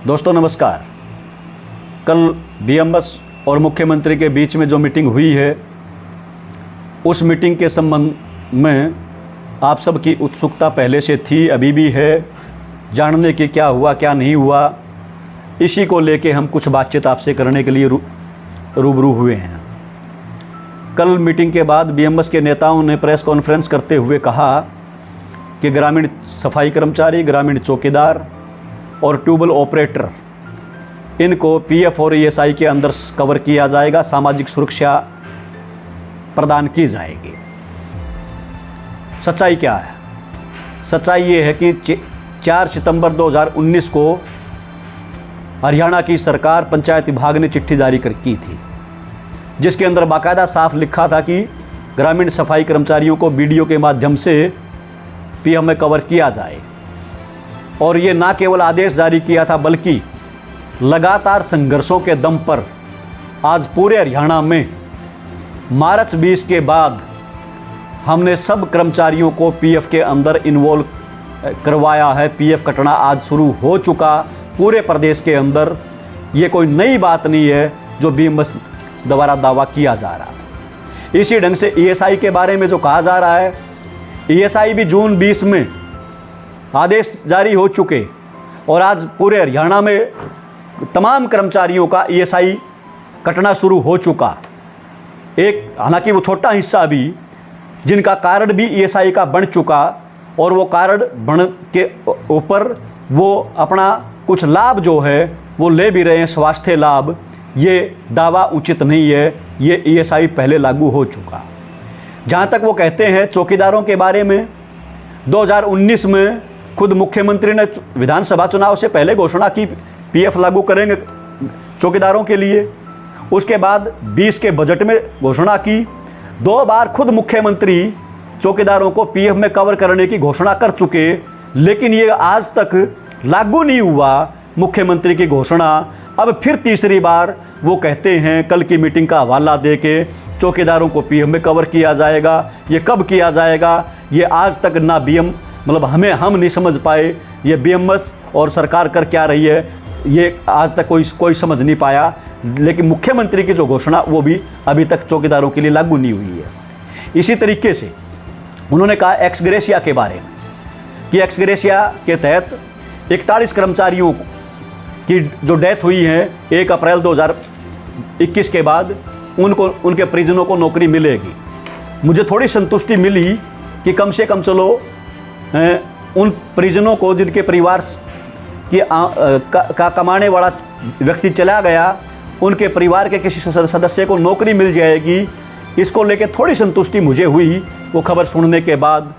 दोस्तों नमस्कार। कल बीएमएस और मुख्यमंत्री के बीच में जो मीटिंग हुई है, उस मीटिंग के संबंध में आप सबकी उत्सुकता पहले से थी, अभी भी है, जानने की क्या हुआ क्या नहीं हुआ। इसी को लेके हम कुछ बातचीत आपसे करने के लिए रूबरू हुए हैं। कल मीटिंग के बाद बीएमएस के नेताओं ने प्रेस कॉन्फ्रेंस करते हुए कहा कि ग्रामीण सफाई कर्मचारी, ग्रामीण चौकीदार और ट्यूबवेल ऑपरेटर, इनको पीएफ और ईएसआई के अंदर कवर किया जाएगा, सामाजिक सुरक्षा प्रदान की जाएगी। सच्चाई क्या है? सच्चाई ये है कि 4 सितंबर 2019 को हरियाणा की सरकार पंचायत विभाग ने चिट्ठी जारी की थी, जिसके अंदर बाकायदा साफ लिखा था कि ग्रामीण सफाई कर्मचारियों को बीडीओ के माध्यम से पीएफ में कवर किया जाए। और ये ना केवल आदेश जारी किया था, बल्कि लगातार संघर्षों के दम पर आज पूरे हरियाणा में मार्च 20 के बाद हमने सब कर्मचारियों को पीएफ के अंदर इन्वॉल्व करवाया है। पीएफ कटना आज शुरू हो चुका पूरे प्रदेश के अंदर। ये कोई नई बात नहीं है जो बीएमएस द्वारा दावा किया जा रहा है। इसी ढंग से ईएसआई के बारे में जो कहा जा रहा है, ईएसआई भी जून 20 में आदेश जारी हो चुके और आज पूरे हरियाणा में तमाम कर्मचारियों का ईएसआई कटना शुरू हो चुका। एक हालांकि वो छोटा हिस्सा भी जिनका कार्ड भी ईएसआई का बन चुका, और वो कार्ड बन के ऊपर वो अपना कुछ लाभ जो है वो ले भी रहे हैं, स्वास्थ्य लाभ। ये दावा उचित नहीं है, ये ईएसआई पहले लागू हो चुका। जहाँ तक वो कहते हैं चौकीदारों के बारे में, 2019 में खुद मुख्यमंत्री ने विधानसभा चुनाव से पहले घोषणा की पीएफ लागू करेंगे चौकीदारों के लिए। उसके बाद 20 के बजट में घोषणा की। 2 बार खुद मुख्यमंत्री चौकीदारों को पीएफ में कवर करने की घोषणा कर चुके, लेकिन ये आज तक लागू नहीं हुआ मुख्यमंत्री की घोषणा। अब फिर तीसरी बार वो कहते हैं, कल की मीटिंग का हवाला देके, चौकीदारों को पीएफ में कवर किया जाएगा। ये कब किया जाएगा, ये आज तक ना हम नहीं समझ पाए। ये बीएमएस और सरकार कर क्या रही है, ये आज तक कोई समझ नहीं पाया। लेकिन मुख्यमंत्री की जो घोषणा वो भी अभी तक चौकीदारों के लिए लागू नहीं हुई है। इसी तरीके से उन्होंने कहा एक्स ग्रेशिया के बारे में कि एक्स ग्रेशिया के तहत 41 कर्मचारियों की जो डेथ हुई है 1 अप्रैल 2021 के बाद, उनके परिजनों को नौकरी मिलेगी। मुझे थोड़ी संतुष्टि मिली कि कम से कम चलो उन परिजनों को जिनके परिवार का कमाने वाला व्यक्ति चला गया, उनके परिवार के किसी सदस्य को नौकरी मिल जाएगी। इसको लेके थोड़ी संतुष्टि मुझे हुई वो खबर सुनने के बाद।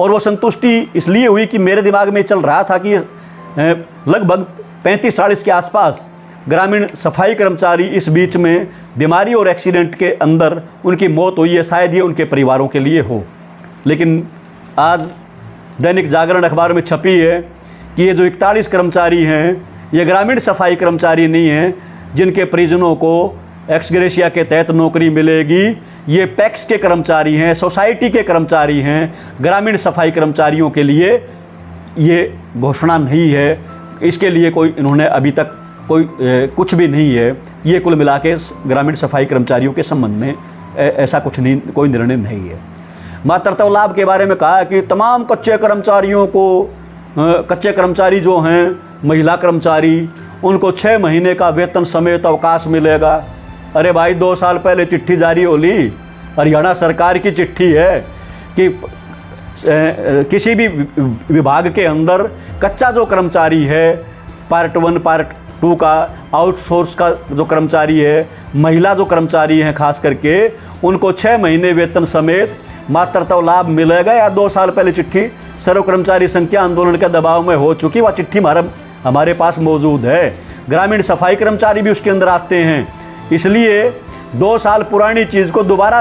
और वो संतुष्टि इसलिए हुई कि मेरे दिमाग में चल रहा था कि लगभग 35-40 के आसपास ग्रामीण सफाई कर्मचारी इस बीच में बीमारी और एक्सीडेंट के अंदर उनकी मौत हुई है, शायद ये उनके परिवारों के लिए हो। लेकिन आज दैनिक जागरण अखबार में छपी है कि ये जो 41 कर्मचारी हैं, ये ग्रामीण सफाई कर्मचारी नहीं हैं जिनके परिजनों को एक्स ग्रेशिया के तहत नौकरी मिलेगी। ये पैक्स के कर्मचारी हैं, सोसाइटी के कर्मचारी हैं। ग्रामीण सफाई कर्मचारियों के लिए ये घोषणा नहीं है, इसके लिए कोई इन्होंने अभी तक कुछ भी नहीं है। ये कुल मिला के ग्रामीण सफाई कर्मचारियों के संबंध में ऐसा कुछ नहीं, कोई निर्णय नहीं है। मातृत्व लाभ के बारे में कहा कि तमाम कच्चे कर्मचारियों को, कच्चे कर्मचारी जो हैं, महिला कर्मचारी, उनको 6 महीने का वेतन समेत अवकाश मिलेगा। अरे भाई, 2 साल पहले चिट्ठी जारी हो ली, हरियाणा सरकार की चिट्ठी है कि किसी भी विभाग के अंदर कच्चा जो कर्मचारी है, पार्ट 1 पार्ट 2 का आउटसोर्स का जो कर्मचारी है, महिला जो कर्मचारी हैं खास करके, उनको 6 महीने वेतन समेत मातृत्व लाभ मिलेगा। या 2 साल पहले चिट्ठी सर्व कर्मचारी संख्या आंदोलन के दबाव में हो चुकी, वह चिट्ठी हमारे पास मौजूद है। ग्रामीण सफाई कर्मचारी भी उसके अंदर आते हैं। इसलिए 2 साल पुरानी चीज़ को दोबारा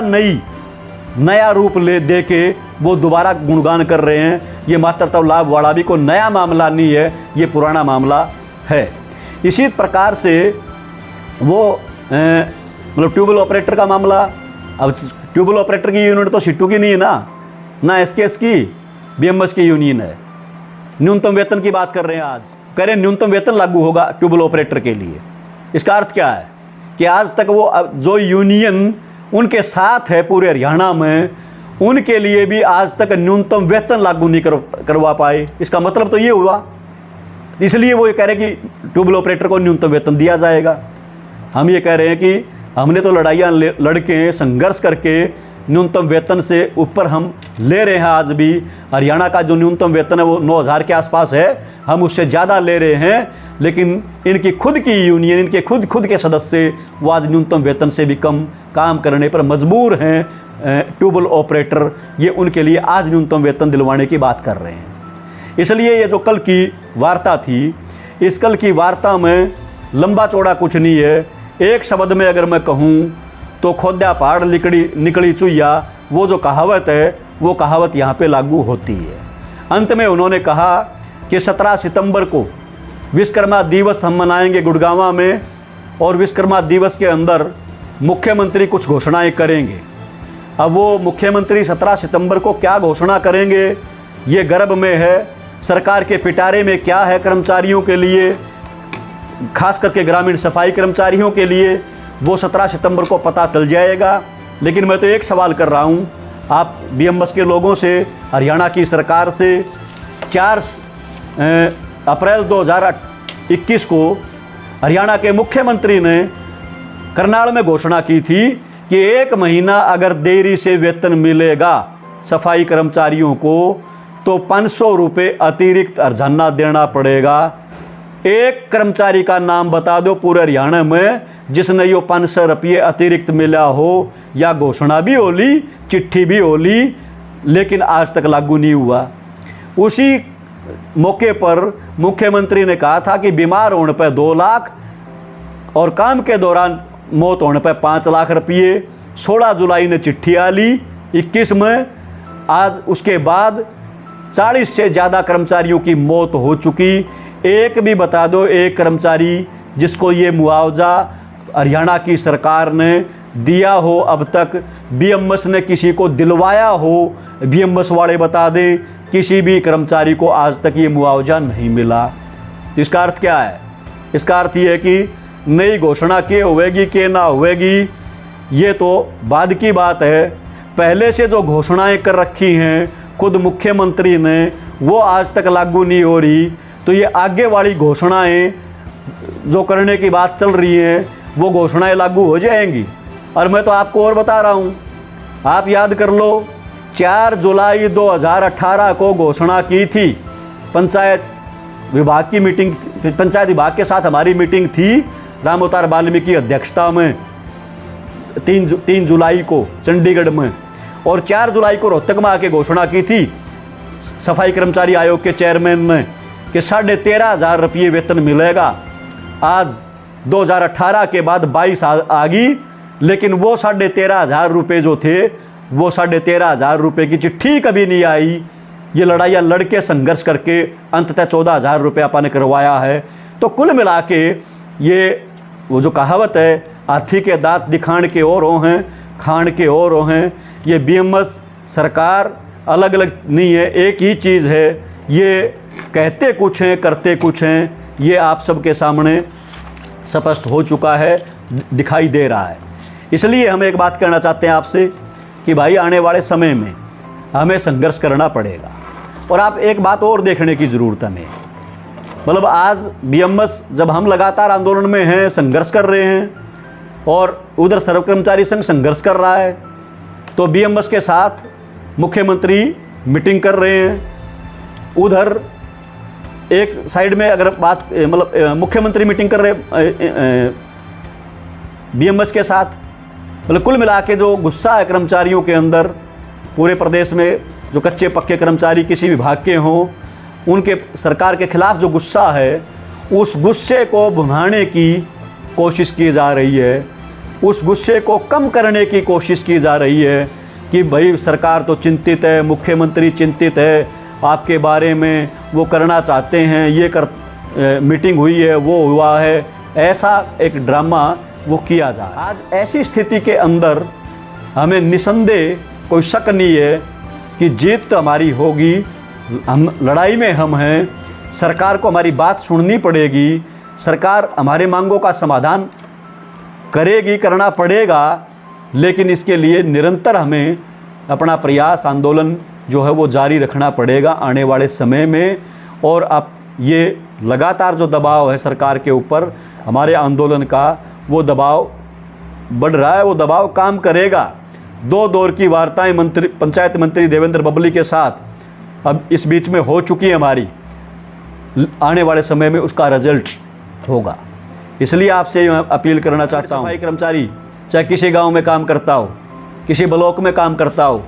नया रूप दे के वो दोबारा गुणगान कर रहे हैं। ये मातृत्व लाभ वाला भी कोई नया मामला नहीं है, ये पुराना मामला है। इसी प्रकार से वो ट्यूबवेल ऑपरेटर का मामला, अब ट्यूबवेल ऑपरेटर की यूनियन तो सिट्टू की नहीं है ना एसकेएस की, बीएमएस की यूनियन है। न्यूनतम वेतन की बात कर रहे हैं आज। करें न्यूनतम वेतन लागू होगा ट्यूबवेल ऑपरेटर के लिए। इसका अर्थ क्या है कि आज तक वो जो यूनियन उनके साथ है पूरे हरियाणा में, उनके लिए भी आज तक न्यूनतम वेतन लागू नहीं करवा पाए। इसका मतलब तो ये हुआ, इसलिए वो ये कह रहे हैं कि ट्यूबवेल ऑपरेटर को न्यूनतम वेतन दिया जाएगा। हम ये कह रहे हैं कि हमने तो लड़ाइयाँ लड़के संघर्ष करके न्यूनतम वेतन से ऊपर हम ले रहे हैं। आज भी हरियाणा का जो न्यूनतम वेतन है वो 9,000 के आसपास है, हम उससे ज़्यादा ले रहे हैं, लेकिन इनकी खुद की यूनियन, इनके खुद के सदस्य वो आज न्यूनतम वेतन से भी कम काम करने पर मजबूर हैं। ट्यूबवेल ऑपरेटर ये उनके लिए आज न्यूनतम वेतन दिलवाने की बात कर रहे हैं। इसलिए ये जो कल की वार्ता थी, इस कल की वार्ता में लंबा चौड़ा कुछ नहीं है। एक शब्द में अगर मैं कहूँ तो खोद्या पहाड़ निकली चुईया, वो जो कहावत है वो कहावत यहाँ पे लागू होती है। अंत में उन्होंने कहा कि 17 सितंबर को विश्वकर्मा दिवस हम मनाएंगे गुड़गांव में, और विश्वकर्मा दिवस के अंदर मुख्यमंत्री कुछ घोषणाएं करेंगे। अब वो मुख्यमंत्री 17 सितंबर को क्या घोषणा करेंगे ये गर्भ में है। सरकार के पिटारे में क्या है कर्मचारियों के लिए, खास करके ग्रामीण सफाई कर्मचारियों के लिए, वो 17 सितंबर को पता चल जाएगा। लेकिन मैं तो एक सवाल कर रहा हूँ आप बीएमएस के लोगों से, हरियाणा की सरकार से। 4 अप्रैल 2021 को हरियाणा के मुख्यमंत्री ने करनाल में घोषणा की थी कि 1 महीना अगर देरी से वेतन मिलेगा सफाई कर्मचारियों को तो 500 रुपये अतिरिक्त हर्जाना देना पड़ेगा। एक कर्मचारी का नाम बता दो पूरे हरियाणा में जिसने ये 500 रुपये अतिरिक्त मिला हो, या घोषणा भी होली, चिट्ठी भी होली, लेकिन आज तक लागू नहीं हुआ। उसी मौके पर मुख्यमंत्री ने कहा था कि बीमार होने पर 2 लाख और काम के दौरान मौत होने पर 5 लाख रुपये। 16 जुलाई ने चिट्ठी आ ली 21 में। आज उसके बाद 40 से ज़्यादा कर्मचारियों की मौत हो चुकी। एक भी बता दो एक कर्मचारी जिसको ये मुआवजा हरियाणा की सरकार ने दिया हो अब तक, बीएमएस ने किसी को दिलवाया हो, बीएमएस वाले बता दें, किसी भी कर्मचारी को आज तक ये मुआवजा नहीं मिला। तो इसका अर्थ क्या है? इसका अर्थ ये है कि नई घोषणा के होएगी कि ना होएगी ये तो बाद की बात है। पहले से जो घोषणाएं कर रखी हैं खुद मुख्यमंत्री ने, वो आज तक लागू नहीं हो रही। तो ये आगे वाली घोषणाएं जो करने की बात चल रही हैं वो घोषणाएं लागू हो जाएंगी। और मैं तो आपको और बता रहा हूँ, आप याद कर लो 4 जुलाई 2018 को घोषणा की थी पंचायत विभाग की मीटिंग, पंचायत विभाग के साथ हमारी मीटिंग थी राम अवतार वाल्मीकि अध्यक्षता में 3 जुलाई को चंडीगढ़ में, और 4 जुलाई को रोहतक में आके घोषणा की थी सफाई कर्मचारी आयोग के चेयरमैन ने कि 13,500 रुपये वेतन मिलेगा। आज 2018 के बाद 22 आ गई, लेकिन वो 13,500 रुपये जो थे वो 13,500 रुपये की चिट्ठी कभी नहीं आई। ये लड़ाइयाँ लड़के संघर्ष करके अंततः 14,000 रुपये अपन ने करवाया है। तो कुल मिला के ये वो जो कहावत है, हाथी के दांत दिखाण के और हो हैं, खाण के और हो हैं, ये बीएमएस सरकार अलग अलग नहीं है, एक ही चीज़ है। ये कहते कुछ हैं करते कुछ हैं, ये आप सबके सामने स्पष्ट हो चुका है, दिखाई दे रहा है। इसलिए हम एक बात कहना चाहते हैं आपसे कि भाई आने वाले समय में हमें संघर्ष करना पड़ेगा। और आप एक बात और देखने की ज़रूरत हमें, मतलब आज बीएमएस जब हम लगातार आंदोलन में हैं, संघर्ष कर रहे हैं, और उधर सर्व कर्मचारी संघ संघर्ष कर रहा है, तो बीएमएस के साथ मुख्यमंत्री मीटिंग कर रहे हैं। उधर एक साइड में अगर बात मतलब मुख्यमंत्री मीटिंग कर रहे बीएमएस के साथ, मतलब कुल मिला के जो गुस्सा है कर्मचारियों के अंदर पूरे प्रदेश में, जो कच्चे पक्के कर्मचारी किसी विभाग के हों, उनके सरकार के खिलाफ जो गुस्सा है, उस गुस्से को भुनाने की कोशिश की जा रही है, उस गुस्से को कम करने की कोशिश की जा रही है कि भाई सरकार तो चिंतित है, मुख्यमंत्री चिंतित है आपके बारे में, वो करना चाहते हैं, ये मीटिंग हुई है, वो हुआ है, ऐसा एक ड्रामा वो किया जा रहा है। आज ऐसी स्थिति के अंदर हमें निसंदेह कोई शक नहीं है कि जीत तो हमारी होगी। हम लड़ाई में हम हैं, सरकार को हमारी बात सुननी पड़ेगी, सरकार हमारे मांगों का समाधान करेगी, करना पड़ेगा, लेकिन इसके लिए निरंतर हमें अपना प्रयास, आंदोलन जो है वो जारी रखना पड़ेगा आने वाले समय में। और अब ये लगातार जो दबाव है सरकार के ऊपर हमारे आंदोलन का, वो दबाव बढ़ रहा है, वो दबाव काम करेगा। 2 दौर की वार्ताएं पंचायत मंत्री देवेंद्र बबली के साथ अब इस बीच में हो चुकी है हमारी, आने वाले समय में उसका रिजल्ट होगा। इसलिए आपसे अपील करना चाहता हूँ, सफाई कर्मचारी चाहे किसी गांव में काम करता हो, किसी ब्लॉक में काम करता हो,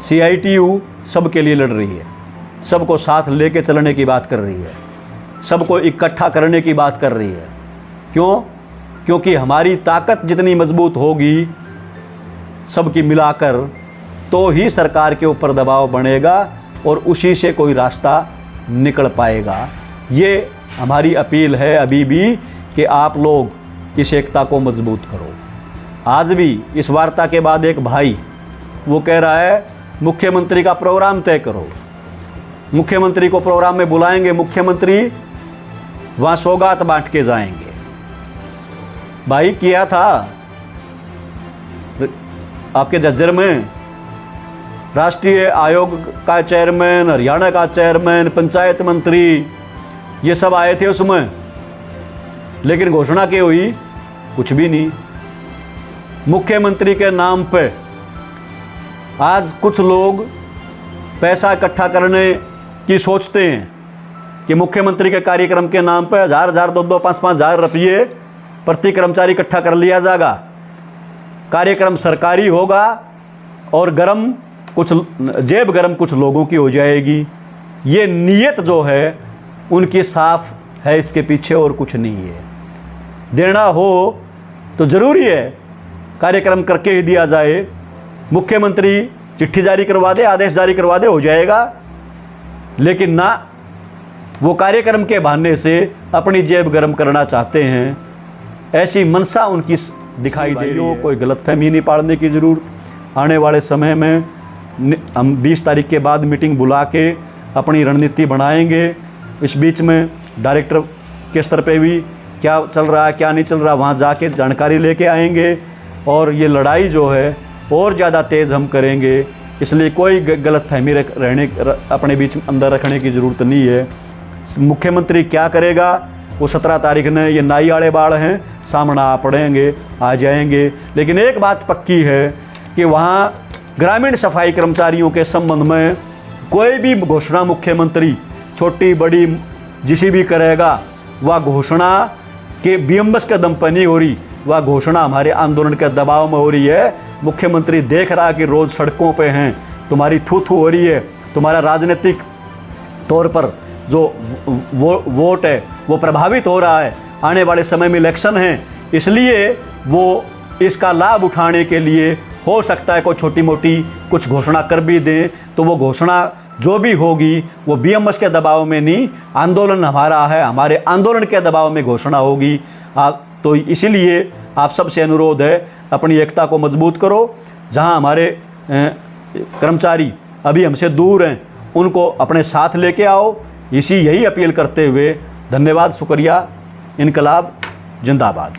CITU सबके लिए लड़ रही है, सबको साथ लेके चलने की बात कर रही है, सबको इकट्ठा करने की बात कर रही है। क्यों? क्योंकि हमारी ताकत जितनी मजबूत होगी सबकी मिलाकर, तो ही सरकार के ऊपर दबाव बनेगा और उसी से कोई रास्ता निकल पाएगा। ये हमारी अपील है अभी भी कि आप लोग इस एकता को मजबूत करो। आज भी इस वार्ता के बाद एक भाई वो कह रहा है मुख्यमंत्री का प्रोग्राम तय करो, मुख्यमंत्री को प्रोग्राम में बुलाएंगे, मुख्यमंत्री वहाँ सौगात बांट के जाएंगे। भाई किया था आपके झज्जर में राष्ट्रीय आयोग का चेयरमैन, हरियाणा का चेयरमैन, पंचायत मंत्री, ये सब आए थे उसमें, लेकिन घोषणा क्या हुई? कुछ भी नहीं। मुख्यमंत्री के नाम पे आज कुछ लोग पैसा इकट्ठा करने की सोचते हैं कि मुख्यमंत्री के कार्यक्रम के नाम पे 1000, 2-2, 5-5 हज़ार रुपये प्रति कर्मचारी इकट्ठा कर लिया जाएगा, कार्यक्रम सरकारी होगा और जेब गरम कुछ लोगों की हो जाएगी। ये नीयत जो है उनकी साफ है, इसके पीछे और कुछ नहीं है। देना हो तो ज़रूरी है कार्यक्रम करके ही दिया जाए, मुख्यमंत्री चिट्ठी जारी करवा दे, आदेश जारी करवा दे, हो जाएगा, लेकिन ना वो कार्यक्रम के बहाने से अपनी जेब गर्म करना चाहते हैं, ऐसी मनसा उनकी दिखाई दे रही है। कोई गलतफहमी नहीं पाड़ने की ज़रूरत। आने वाले समय में हम 20 तारीख के बाद मीटिंग बुला के अपनी रणनीति बनाएंगे। इस बीच में डायरेक्टर के स्तर पे भी क्या चल रहा है, क्या नहीं चल रहा, वहाँ जाके जानकारी लेके आएंगे और ये लड़ाई जो है और ज़्यादा तेज़ हम करेंगे। इसलिए कोई गलतफहमी अपने बीच अंदर रखने की ज़रूरत नहीं है। मुख्यमंत्री क्या करेगा वो 17 तारीख ने, ये नाई आड़े बाड़ हैं, सामने आ जाएंगे। लेकिन एक बात पक्की है कि वहाँ ग्रामीण सफाई कर्मचारियों के संबंध में कोई भी घोषणा मुख्यमंत्री छोटी बड़ी जिसी भी करेगा, वह घोषणा के बीएमएस के दम पर नहीं हो रही, वह घोषणा हमारे आंदोलन के दबाव में हो रही है। मुख्यमंत्री देख रहा कि रोज़ सड़कों पे हैं, तुम्हारी थू हो रही है, तुम्हारा राजनीतिक तौर पर जो वोट है वो प्रभावित हो रहा है, आने वाले समय में इलेक्शन है, इसलिए वो इसका लाभ उठाने के लिए हो सकता है कोई छोटी मोटी कुछ घोषणा कर भी दें, तो वो घोषणा जो भी होगी वो बीएमएस के दबाव में नहीं, आंदोलन हमारा है, हमारे आंदोलन के दबाव में घोषणा होगी। तो इसीलिए आप सबसे अनुरोध है अपनी एकता को मजबूत करो। जहां हमारे कर्मचारी अभी हमसे दूर हैं उनको अपने साथ लेके आओ, यही अपील करते हुए धन्यवाद, शुक्रिया। इनकलाब जिंदाबाद।